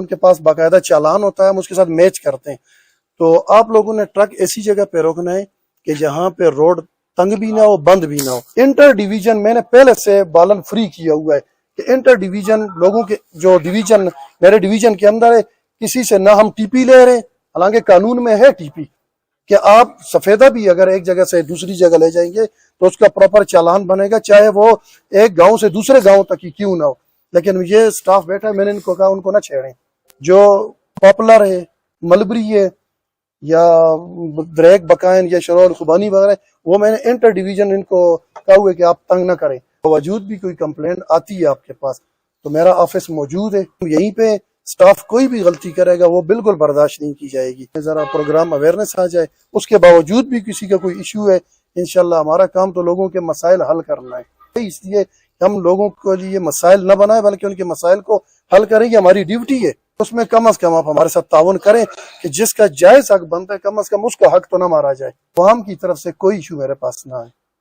ان کے پاس باقاعدہ چالان ہوتا ہے، ہم اس کے ساتھ میچ کرتے ہیں۔ تو آپ لوگوں نے ٹرک ایسی جگہ پہ روکنا ہے کہ جہاں پہ روڈ تنگ بھی نہ ہو، بند بھی نہ ہو۔ انٹر ڈیویژن میں نے پہلے سے بالن فری کیا ہوا ہے کہ انٹر ڈیویژن لوگوں کے جو ڈیویژن میرے ڈیویژن کے اندر ہے، کسی سے نہ ہم ٹی پی لے رہے ہیں، حالانکہ قانون میں ہے ٹی پی کہ آپ سفیدہ بھی اگر ایک جگہ سے دوسری جگہ لے جائیں گے تو اس کا پراپر چالان بنے گا، چاہے وہ ایک گاؤں سے دوسرے گاؤں تک ہی کیوں نہ ہو۔ لیکن یہ سٹاف بیٹھا ہے، میں نے ان کو کہا ان کو نہ چھیڑیں، جو پاپولر ہے، ملبری ہے یا دریک بقائن یا شرول خوبانی وغیرہ، وہ میں نے انٹر ڈیویژن ان کو کہا ہوا ہے کہ آپ تنگ نہ کریں۔ باوجود بھی کوئی کمپلینٹ آتی ہے آپ کے پاس تو میرا آفس موجود ہے، یہیں پہ سٹاف کوئی بھی غلطی کرے گا وہ بالکل برداشت نہیں کی جائے گی۔ ذرا پروگرام اویئرنیس آ جائے، اس کے باوجود بھی کسی کا کوئی ایشو ہے، انشاءاللہ ہمارا کام تو لوگوں کے مسائل حل کرنا ہے، اس لیے ہم لوگوں کو لیے مسائل نہ بنائیں بلکہ ان کے مسائل کو حل کریں، یہ ہماری ڈیوٹی ہے۔ اس میں کم از کم آپ ہمارے ساتھ تعاون کریں کہ جس کا جائز حق بنتا ہے کم از کم اس کا حق تو نہ مارا جائے۔ عوام کی طرف سے کوئی ایشو میرے پاس نہ ہے۔